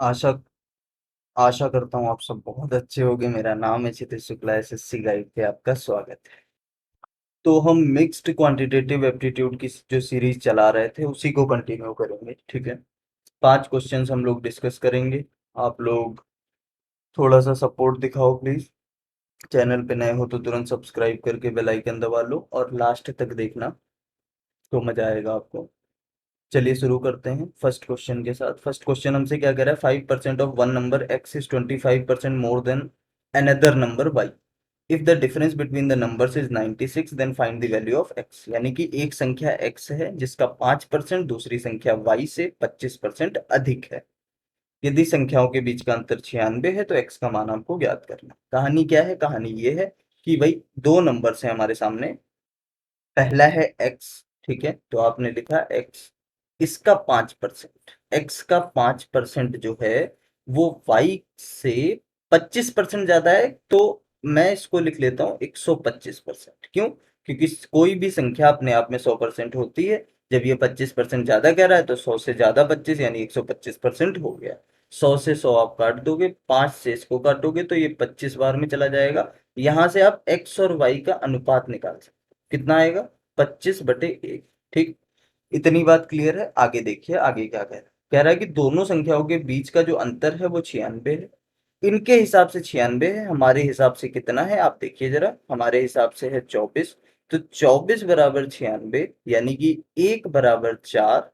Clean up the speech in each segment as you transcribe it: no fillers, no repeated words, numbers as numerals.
आशा आशा करता हूँ आप सब बहुत अच्छे होंगे। मेरा नाम है क्षितिज शुक्ला, एसएससी गाइड पे आपका स्वागत है। तो हम मिक्स्ड क्वांटिटेटिव एप्टीट्यूड की जो सीरीज चला रहे थे उसी को कंटिन्यू करेंगे, ठीक है। 5 क्वेश्चंस हम लोग डिस्कस करेंगे। आप लोग थोड़ा सा सपोर्ट दिखाओ प्लीज। चैनल पे नए हो तो तुरंत सब्सक्राइब करके बेल आइकन दबा लो और लास्ट तक देखना, तो मजा आएगा आपको। चलिए शुरू करते हैं फर्स्ट क्वेश्चन के साथ। फर्स्ट क्वेश्चन हमसे क्या कह रहा है, 5% of one number X is 25% more than another number Y. If the difference between the numbers is 96 then find the value of X. यानी कि एक संख्या x है जिसका 5% दूसरी संख्या y से 25% अधिक है। यदि संख्याओं के बीच का अंतर 96 है तो x का मान आपको ज्ञात करना। कहानी क्या है, कहानी ये है कि भाई दो नंबर्स हैं हमारे सामने। पहला है x, ठीक है, तो आपने लिखा x। इसका 5%, x का 5% जो है वो y से 25% ज्यादा है। तो मैं इसको लिख लेता हूँ 125%। क्यों? क्योंकि कोई भी संख्या अपने आप में 100% होती है। जब ये 25% ज्यादा कह रहा है तो 100 से ज्यादा 25 यानी 125% हो गया। 100 से 100 आप काट दोगे, 5 से इसको काटोगे तो ये 25 बार में चला जाएगा। यहां से आप x और y का अनुपात निकाल सकते हो। कितना आएगा? 25/1। ठीक, इतनी बात क्लियर है। आगे देखिए आगे क्या कह रहा है कि दोनों संख्याओं के बीच का जो अंतर है वो 96 है। इनके हिसाब से 96 है, हमारे हिसाब से कितना है आप देखिए जरा। हमारे हिसाब से है 24। तो 24 बराबर 96 यानी कि 1 बराबर 4।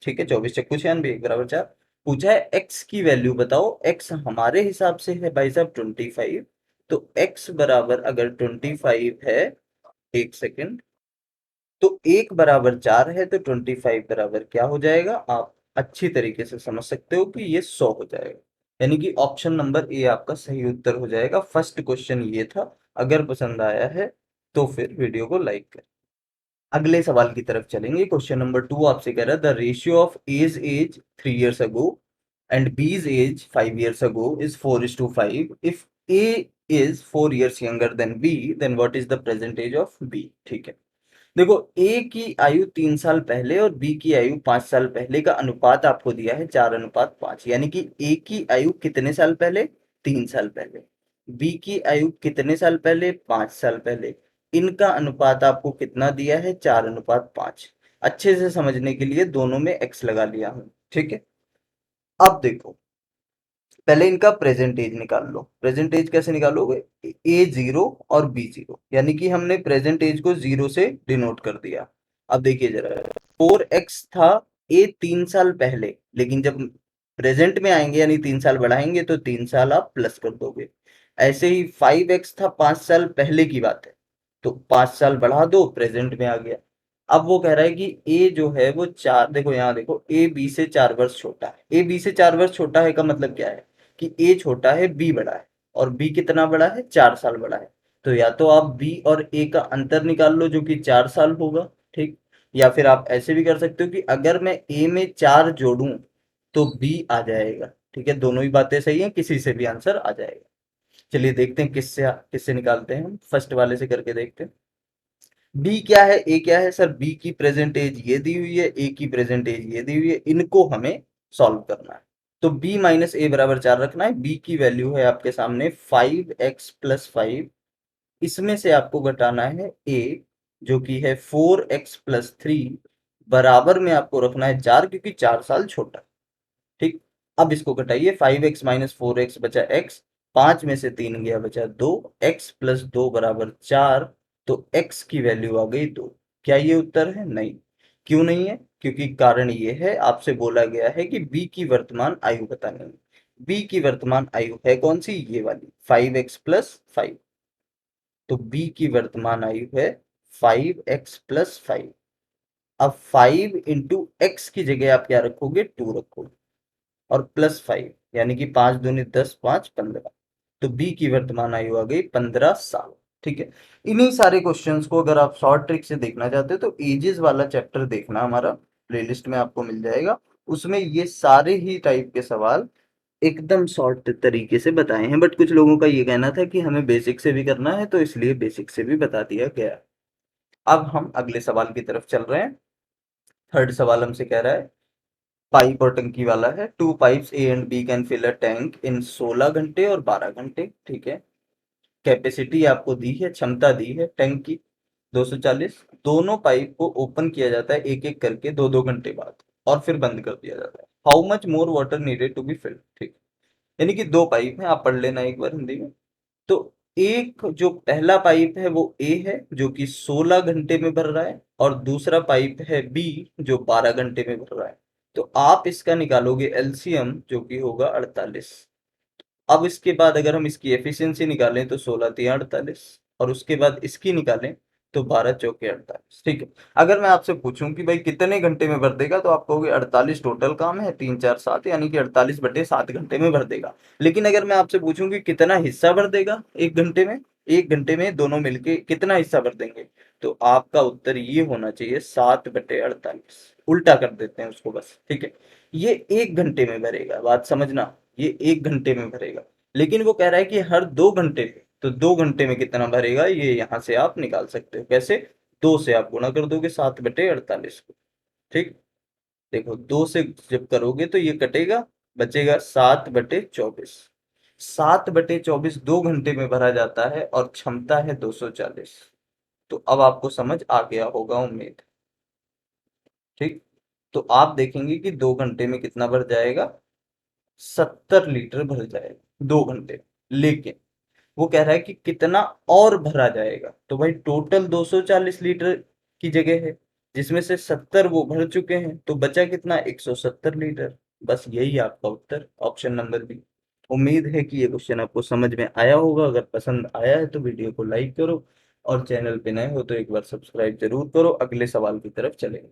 ठीक है, 24 × 96, 1 बराबर 4। पूछा है एक्स की वैल्यू बताओ। एक्स हमारे हिसाब से है भाई साहब 25। तो एक्स बराबर अगर 25 है, एक सेकेंड, तो 1 बराबर 4 है तो 25 बराबर क्या हो जाएगा, आप अच्छी तरीके से समझ सकते हो कि ये 100 हो जाएगा। यानी कि ऑप्शन नंबर ए आपका सही उत्तर हो जाएगा। फर्स्ट क्वेश्चन ये था। अगर पसंद आया है तो फिर वीडियो को लाइक करें। अगले सवाल की तरफ चलेंगे। क्वेश्चन नंबर 2 आपसे कह रहा है the ratio of age 3 years ago and B's age 5 years ago is 4:5. If A is 4 years younger than B, then what is the present age of B? ठीक है, देखो ए की आयु 3 साल पहले और बी की आयु 5 साल पहले का अनुपात आपको दिया है 4:5। यानी कि ए की आयु कितने साल पहले? 3 साल पहले। बी की आयु कितने साल पहले? 5 साल पहले। इनका अनुपात आपको कितना दिया है? 4:5। अच्छे से समझने के लिए दोनों में एक्स लगा लिया हूं, ठीक है। अब देखो, पहले इनका प्रेजेंट एज निकाल लो। प्रेजेंट एज कैसे निकालोगे? ए जीरो और बी जीरो, यानी कि हमने प्रेजेंट एज को जीरो से डिनोट कर दिया। अब देखिए जरा, 4x था ए 3 साल पहले, लेकिन जब प्रेजेंट में आएंगे यानी 3 साल बढ़ाएंगे तो 3 साल आप प्लस कर दोगे। ऐसे ही 5x था 5 साल पहले की बात है, तो 5 साल बढ़ा दो, प्रेजेंट में आ गया। अब वो कह रहा है कि ए जो है वो चार, देखो यहाँ देखो, ए बी से 4 वर्ष छोटा है। ए बी से 4 वर्ष छोटा है का मतलब क्या है कि ए छोटा है बी बड़ा है, और बी कितना बड़ा है? 4 साल बड़ा है। तो या तो आप बी और ए का अंतर निकाल लो जो कि 4 साल होगा, ठीक। या फिर आप ऐसे भी कर सकते हो कि अगर मैं ए में 4 जोड़ूं तो बी आ जाएगा। ठीक है, दोनों ही बातें सही हैं, किसी से भी आंसर आ जाएगा। चलिए देखते हैं किससे किससे निकालते हैं। हम फर्स्ट वाले से करके देखते हैं। बी क्या है, ए क्या है? सर बी की प्रेजेंट एज ये दी हुई है, ए की प्रेजेंट एज ये दी हुई है। इनको हमें सॉल्व करना है। तो b माइनस ए बराबर 4 रखना है। b की वैल्यू है आपके सामने 5x+5। इसमें से आपको घटाना है a जो कि है 4x+3। बराबर में आपको रखना है 4, क्योंकि 4 साल छोटा। ठीक, अब इसको घटाइए। 5x-4x बचा x, 5 में से 3 गया बचा 2, x+2 बराबर 4। तो x की वैल्यू आ गई 2। क्या ये उत्तर है? नहीं। क्यों नहीं है? क्योंकि कारण ये है, आपसे बोला गया है कि b की वर्तमान आयु बतानी है। b की वर्तमान आयु है कौन सी? ये वाली 5x+5। तो b की वर्तमान आयु है 5x+5। अब 5 इंटू एक्स की जगह आप क्या रखोगे? 2 रखोगे, और +5 यानी कि 5 दूनी 10, 5 15। तो बी की वर्तमान आयु आ गई 15 साल। ठीक है, इन्हीं सारे क्वेश्चंस को अगर आप शॉर्ट ट्रिक से देखना चाहते हो तो एजेस वाला चैप्टर देखना, हमारा प्लेलिस्ट में आपको मिल जाएगा। उसमें ये सारे ही टाइप के सवाल एकदम शॉर्ट तरीके से बताए हैं। बट कुछ लोगों का ये कहना था कि हमें बेसिक से भी करना है, तो इसलिए बेसिक से भी बता दिया गया। अब हम अगले सवाल की तरफ चल रहे हैं। थर्ड सवाल हमसे कह रहा है पाइप और टंकी वाला है। 2 pipes A and B can fill a tank in 16 घंटे और 12 घंटे, ठीक है। कैपेसिटी आपको दी है, क्षमता दी है टैंक की 240। दोनों पाइप को ओपन किया जाता है एक एक करके 2-2 घंटे बाद, और फिर बंद कर दिया जाता है। How much more water needed to be filled, ठीक। यानी कि दो पाइप हैं, आप पढ़ लेना एक बार हिंदी में। तो एक जो पहला पाइप है वो ए है जो कि 16 घंटे में भर रहा है, और दूसरा पाइप है बी जो 12 घंटे में भर रहा है। तो आप इसका निकालोगे एलसीएम जो कि होगा 48। अब इसके बाद अगर हम इसकी एफिशिएंसी निकालें तो 16 तिया 48, और उसके बाद इसकी निकालें तो 12 चौके 48, ठीक है। अगर मैं आपसे पूछूं कि भाई कितने घंटे में भर देगा, तो आप कहोगे 48 टोटल काम है, 3 4 7, यानी कि 48/7 घंटे में भर देगा। लेकिन अगर मैं आपसे पूछूं कि कितना हिस्सा भर देगा एक घंटे में, एक घंटे में दोनों मिलके कितना हिस्सा भर देंगे, तो आपका उत्तर ये होना चाहिए 7/48। उल्टा कर देते हैं उसको बस, ठीक है। ये एक घंटे में भरेगा, बात समझना, ये एक घंटे में भरेगा। लेकिन वो कह रहा है कि हर 2 घंटे में, तो 2 घंटे में कितना भरेगा ये यहाँ से आप निकाल सकते हो। कैसे? 2 से आप गुणा कर दोगे 7/48 को, ठीक। देखो 2 से जब करोगे तो ये कटेगा, बचेगा 7/24। 7/24 2 घंटे में भरा जाता है और क्षमता है 240। तो अब आपको समझ आ गया होगा उम्मीद, ठीक। तो आप देखेंगे कि 2 घंटे में कितना भर जाएगा, 70 लीटर भर जाएगा 2 घंटे में। लेकिन वो कह रहा है कि कितना और भरा जाएगा, तो भाई टोटल 240 लीटर की जगह है, जिसमें से 70 वो भर चुके हैं, तो बचा कितना, 170 लीटर। बस यही आपका उत्तर, ऑप्शन नंबर बी। उम्मीद है कि ये क्वेश्चन आपको समझ में आया होगा। अगर पसंद आया है तो वीडियो को लाइक करो, और चैनल पे नए हो तो एक बार सब्सक्राइब जरूर करो। अगले सवाल की तरफ चलेंगे।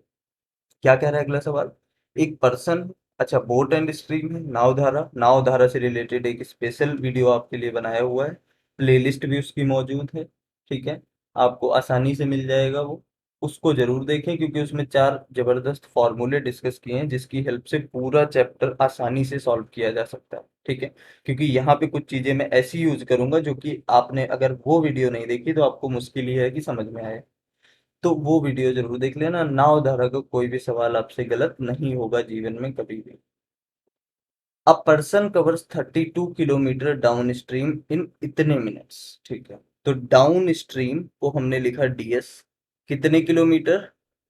क्या कह रहा है अगला सवाल? एक पर्सन, अच्छा, बोट एंड स्ट्रीम है, नावधारा, नावधारा से रिलेटेड एक स्पेशल वीडियो आपके लिए बनाया हुआ है। प्लेलिस्ट भी उसकी मौजूद है, ठीक है। आपको आसानी से मिल जाएगा वो, उसको जरूर देखें, क्योंकि उसमें 4 जबरदस्त फॉर्मूले डिस्कस किए हैं जिसकी हेल्प से पूरा चैप्टर आसानी से सॉल्व किया जा सकता है, ठीक है। क्योंकि यहाँ पे कुछ चीजें मैं ऐसी यूज करूंगा जो कि आपने अगर वो वीडियो नहीं देखी तो आपको मुश्किल ही है कि समझ में आए। तो वो वीडियो जरूर देख लेना। नावधारा का कोई भी सवाल आपसे गलत नहीं होगा जीवन में कभी भी। A person covers 32 kilometre down stream in इतने मिनट्स, ठीक है। तो डाउन स्ट्रीम को हमने लिखा डीएस, कितने किलोमीटर,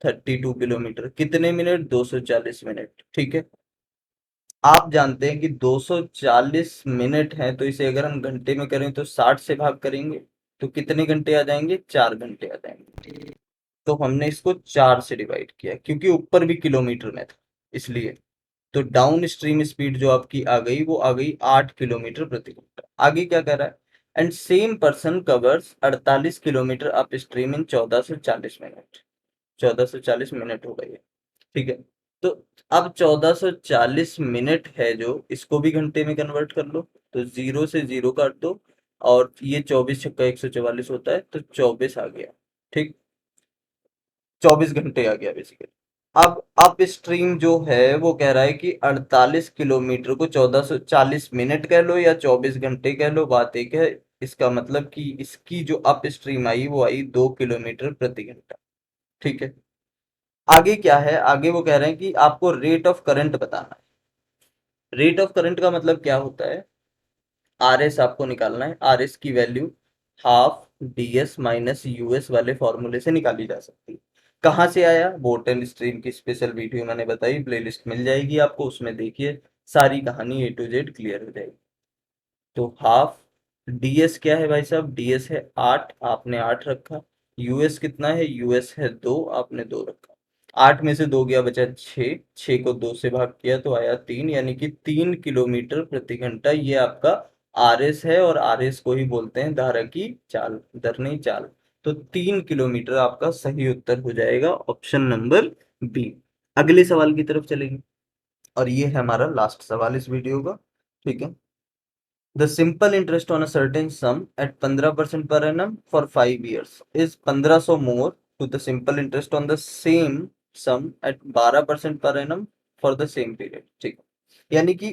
32 किलोमीटर, कितने मिनट, 240 मिनट, ठीक है। आप जानते हैं कि 240 मिनट है, तो इसे अगर हम घंटे में करें तो 60 से भाग करेंगे, तो कितने घंटे आ जाएंगे, 4 घंटे आ जाएंगे। तो हमने इसको 4 से डिवाइड किया, क्योंकि ऊपर भी किलोमीटर में था इसलिए। तो डाउन स्ट्रीम स्पीड जो आपकी आ गई वो आ गई 8 किलोमीटर प्रति घंटा। आगे क्या कर रहा है? And same person covers 48 kilometre up stream in 1440 minute. 1440 minute हो गई है, ठीक है। तो अब 1440 मिनट है जो, इसको भी घंटे में कन्वर्ट कर लो, तो 0 से 0 काट दो, और ये 24 छक्का 144 होता है, तो 24 आ गया, ठीक। 24 घंटे आ गया बेसिकली। अब अप स्ट्रीम जो है वो कह रहा है कि 48 किलोमीटर को 1440 मिनट कह लो या 24 घंटे कह लो, बात एक है। इसका मतलब कि इसकी जो अप स्ट्रीम आई वो आई 2 किलोमीटर प्रति घंटा, ठीक है। आगे क्या है? आगे वो कह रहे हैं कि आपको रेट ऑफ करंट बताना है। रेट ऑफ करंट का मतलब क्या होता है? आर एस आपको निकालना है। आर एस की value half D S minus US वाले फॉर्मूले से निकाली जा सकती है। कहाँ से आया? बोट एंड स्ट्रीम की स्पेशल वीडियो मैंने बताई, प्लेलिस्ट मिल जाएगी आपको, उसमें देखिए सारी कहानी ए टू जेड क्लियर हो जाएगी। तो हाफ डीएस क्या है भाई साहब? डीएस है 8, आपने 8 रखा। यूएस कितना है? यूएस है 2, आपने 2 रखा। 8 में से 2 गया, बचा 6, 6 को 2 से भाग किया तो आया 3, यानी कि 3 किलोमीटर प्रति घंटा। ये आपका आर एस है, और आर एस को ही बोलते हैं धारा की चाल, दर नहीं चाल। तो 3 किलोमीटर आपका सही उत्तर हो जाएगा, ऑप्शन नंबर बी। अगले सवाल की तरफ चलेंगे, और ये है हमारा लास्ट सवाल इस वीडियो का, ठीक है। The simple interest on a certain sum at 15% per annum for 5 years is 1500 more to the simple interest on the same sum at 12% per annum for the same period, ठीक। यानी कि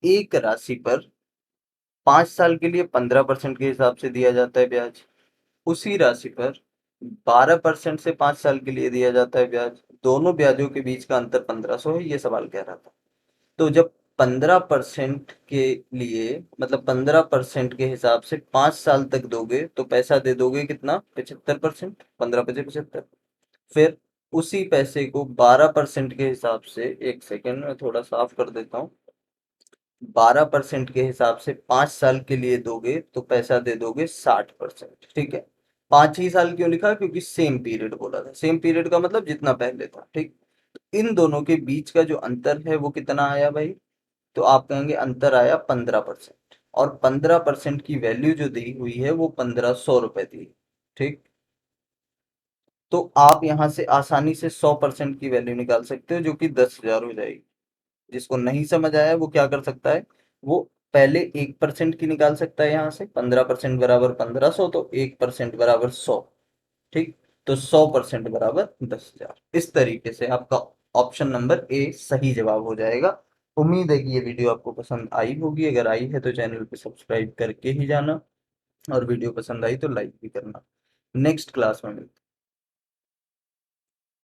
एक राशि पर 5 साल के लिए 15% के हिसाब से दिया जाता है ब्याज, उसी राशि पर 12% से 5 साल के लिए दिया जाता है ब्याज। दोनों ब्याजों के बीच का अंतर 1500 है, ये सवाल कह रहा था। तो जब 15% के लिए मतलब 15% के हिसाब से 5 साल तक दोगे तो पैसा दे दोगे कितना, 75%, 15 × 5 = 75। फिर उसी पैसे को 12% के हिसाब से, एक सेकेंड में थोड़ा साफ कर देता हूँ, 12% के हिसाब से 5 साल के लिए दोगे तो पैसा दे दोगे 60%। ठीक है, 5 ही साल क्यों लिखा, क्योंकि सेम पीरियड बोला था। सेम पीरियड का मतलब जितना पहले था। ठीक, इन दोनों के बीच का जो अंतर है वो कितना आया भाई, तो आप कहेंगे अंतर आया 15%। और 15% की वैल्यू जो दी हुई है वो 1500 रुपए दी। ठीक, तो आप यहां से आसानी से 100% की वैल्यू निकाल सकते हो, जो कि 10,000 हो जाएगी। जिसको नहीं समझ आया वो क्या कर सकता है, वो पहले 1% की निकाल सकता है। यहाँ से 15% बराबर 1500, तो 1% बराबर 100। ठीक, तो 100% बराबर 10,000। इस तरीके से आपका ऑप्शन नंबर ए सही जवाब हो जाएगा। उम्मीद है कि ये वीडियो आपको पसंद आई होगी। अगर आई है तो चैनल पे सब्सक्राइब करके ही जाना, और वीडियो पसंद आई तो लाइक भी करना। नेक्स्ट क्लास में मिलते हैं।